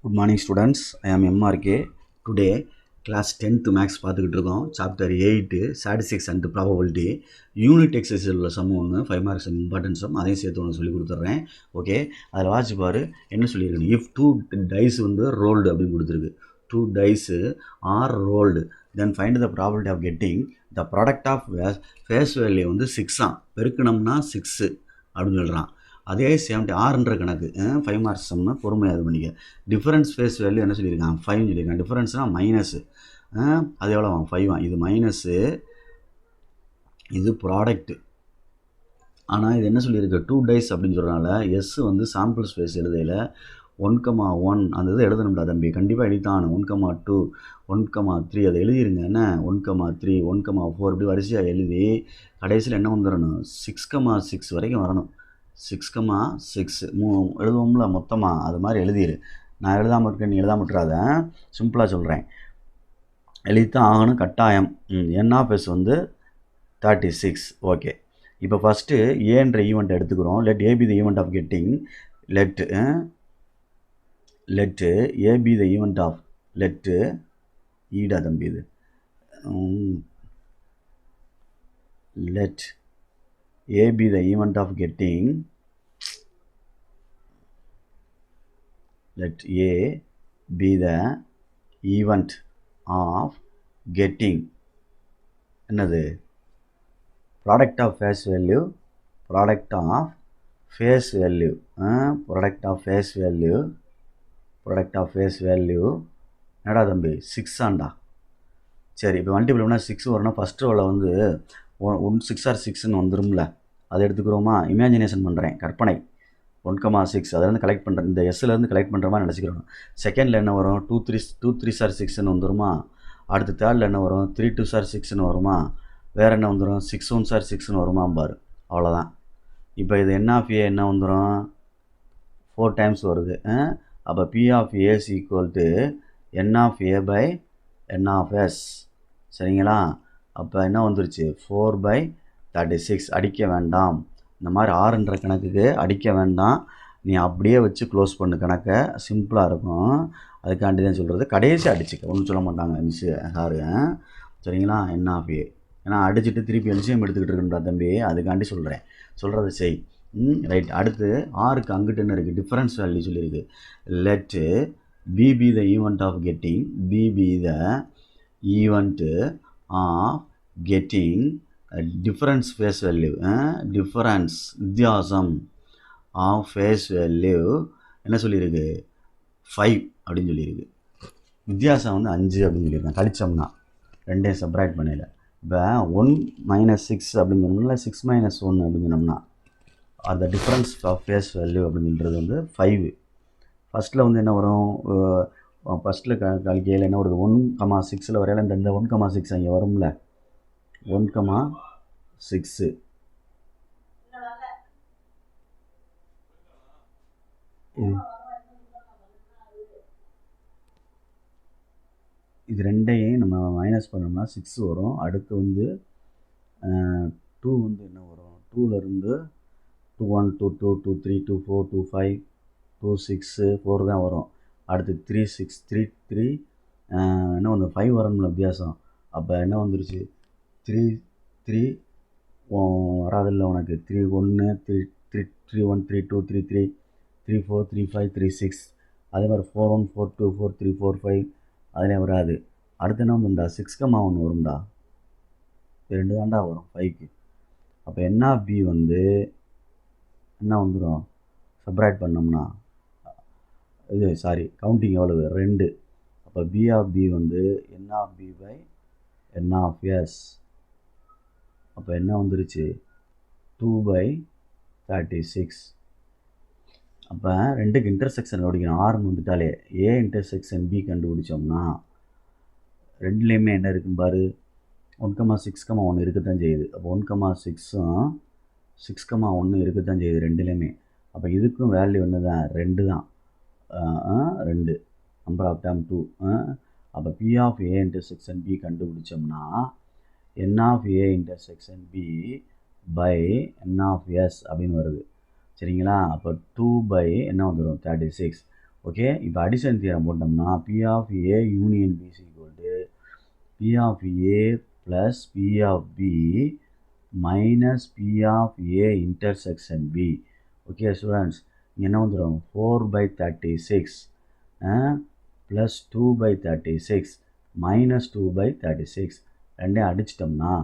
Good morning students, I am MRK. Today class 10th max பார்த்துக்கிட்டு இருக்கோம். Chapter 8 statistics and probability unit எக்ஸசைஸில் உள்ள சம் ஒன்று 5 மார்க்ஸ் இம்பார்ட்டன்ஸ் சம் அதையும் சேர்த்து ஒன்று சொல்லி கொடுத்துட்றேன். ஓகே, அதில் வாட்சி பாரு என்ன சொல்லியிருக்கேன். இஃப் 2 dice வந்து ரோல்டு அப்படின்னு கொடுத்துருக்கு. 2 dice are rolled then find the probability of getting the product of face value வந்து 6 பெருக்கணும்னா 6 அப்படின்னு சொல்கிறான். அதே 76 கணக்கு 5 மார்க்ஸ் சம்னா பொறுமையாக இது பண்ணிக்க. டிஃபரன்ஸ் ஃபேஸ் வேல்யூ என்ன சொல்லியிருக்கான், 5 சொல்லியிருக்கான். டிஃபரன்ஸ்னால் மைனஸு, அது எவ்வளோ 5 இது மைனஸு, இது ப்ராடக்ட்டு. ஆனால் இது என்ன சொல்லியிருக்கு, 2 dice அப்படின்னு சொல்கிறனால எஸ் வந்து சாம்பிள் ஸ்பேஸ் எழுதையில் 1,1 அந்த இதை எழுதணும்டா தம்பி, கண்டிப்பாக எழுதித்தான். 1,2 1,3 அதை எழுதிருங்க. என்ன 1,3 1,4 இப்படி வரிசையாக எழுதி கடைசியில் என்ன வந்துடணும், 6,6 வரைக்கும் வரணும். 6,6 எழுதுவோம்ல மொத்தமாக, அது மாதிரி எழுதிடு. நான் எழுதாமல் இருக்கேன், நீ எழுதாமல் விட்டுறாத. சிம்பிளாக சொல்கிறேன், எழுதித்தான் ஆகணும் கட்டாயம். என்ஆஃப்எஸ் வந்து 36. ஓகே, இப்போ ஃபஸ்ட்டு ஏன்ற ஈவெண்ட் எடுத்துக்கிறோம். Let A B the event of getting let A B the event of let ஈடா தம்பி இது let A be the event of getting, let A be the event of getting என்னது, product of face value, product of face value, product of face value, product of face value என்னடா தம்பி 6 ஆண்டா. சரி, இப்போ multiple பண்ணால் 6 வரணும். First ரோவில் வந்து 6 R 6ன்னு வந்துடும்ல, அதை எடுத்துக்கிறோமா. Imagination பண்ணுறேன், கற்பனை. 1,6 அதிலேருந்து கலெக்ட் பண்ணுறேன், இந்த எஸ்லேருந்து கலெக்ட் பண்ணுற மாதிரி நினச்சிக்கிறோம். செகண்டில் என்ன வரும், 2 3 ஆர் 6ன்னு வந்துடுமா. அடுத்து தேர்டில் என்ன வரும், 3 2 ஆர் 6ன்னு வருமா. வேறு என்ன வந்துடும், 6 1 ஆர் 6ன்னு வருமா பாரு. அவ்வளோதான். இப்போ இது என் ஆஃப் ஏ என்ன வந்துடும், 4 times வருது. அப்போ P of A is equal to N of A by N of S. சரிங்களா. அப்போ என்ன வந்துருச்சு, 4/36. அடிக்க வேண்டாம், இந்த மாதிரி ஆறுன்ற கணக்குக்கு அடிக்க வேண்டாம். நீ அப்படியே வச்சு க்ளோஸ் பண்ணு கணக்கை, சிம்பிளாக இருக்கும். அதுக்காண்டி தான் சொல்கிறது. கடைசி அடிச்சுக்க, ஒன்றும் சொல்ல மாட்டாங்க மிஸ்ஸு சாரு. சரிங்களா. என்ன ஆஃப் ஏ, ஏன்னா அடிச்சுட்டு திருப்பி எல்சிஎம் எடுத்துக்கிட்டு இருக்குன்றா தம்பி, அதுக்காண்டி சொல்கிறேன். சொல்கிறத செய். ரைட். அடுத்து ஆருக்கு அங்கிட்டு என்ன இருக்குது, டிஃபரன்ஸ் வேல்யூ சொல்லியிருக்கு. Let P be the event of getting, P be the event of getting difference face value, difference வித்தியாசம் ஆஃப் ஃபேஸ் வேல்யூ என்ன சொல்லியிருக்கு, 5 அப்படின்னு சொல்லியிருக்கு. வித்தியாசம் வந்து 5 அப்படின்னு சொல்லியிருக்கேன். கழிச்சோம்னா ரெண்டையும் செப்பரேட் பண்ணல. இப்போ 1 - 6 அப்படின்னு சொன்னோம்னா 6 - 1 அப்படின்னு சொன்னோம்னா அந்த டிஃபரன்ஸ் ஆஃப் ஃபேஸ் வேல்யூ அப்படின்றது வந்து 5. ஃபஸ்ட்டில் வந்து என்ன வரும், ஃபஸ்ட்டில் கழிக்கையில் என்ன வருது, 1,6 வரையில இந்த 1,6 அங்கே வரும்ல, 1,6. இது ரெண்டையும் நம்ம மைனஸ் பண்ணோம்னா 6 வரும். அடுத்து வந்து 2 வந்து என்ன வரும், 2லேருந்து 2 1 2 2 2 3 2 4 2 5 2 6 4 தான் வரும். அடுத்து 3 6 3 3 என்ன வந்து 5 வரணும்ல வித்தியாசம். அப்போ என்ன வந்துருச்சு, 3 3 வராதில்ல உனக்கு, 3 1 3 3 3 1 3 2 3 3 3 4 3 5 3 6. அதே மாதிரி 4 1 4 2 4 3 4 5 அதிலே வராது. அடுத்து என்ன வந்துண்டா, 6,1 வரும்டா. இது 2 தாண்டா வரும் 5க்கு. அப்போ என் ஆஃப் பி வந்து என்ன வந்துடும், செப்பரேட் பண்ணோம்னா இது சாரி கவுண்டிங் எவ்வளவு, 2. அப்போ பி ஆஃப் பி வந்து N of B by N of S. அப்போ என்ன வந்துருச்சு, 2/36. அப்போ ரெண்டுக்கு இன்டர்செக்ஷன் கண்டுபிடிக்கணும். ஆர்னு வந்துட்டாலே ஏ இன்டர்செக்ஷன் பி கண்டுபிடிச்சோம்னா ரெண்டுலேயுமே என்ன இருக்குன்னு பாரு, 1,6,1 இருக்கத்தான் செய்யுது. அப்போ 1,6ம் 6,1 இருக்கத்தான் செய்யுது ரெண்டுலேயுமே. அப்போ இதுக்கும் வேல்யூ ஒன்று தான், 2 தான். 2 நம்பர் ஆஃப் டேர்ம் 2. அப்போ P of A intersection B கண்டுபிடிச்சோம்னா N of A intersection B by N of S அப்படின்னு வருது. சரிங்களா. அப்போ 2 பை என்ன வந்துடும், 36. ஓகே, இப்போ அடிஷன் தியரம் போட்டோம்னா P of A union B is equal to P of A plus P of B minus P of A intersection B. Okay students, இங்கே என்ன வந்துடும் 4/36 ப்ளஸ் 2/36 மைனஸ் 2/36 ரெண்டையும் அடிச்சிட்டோம்னா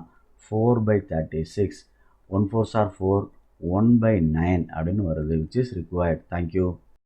4/36 1 4s are 4 1/9 அப்படின்னு வருது, which is required. Thank you.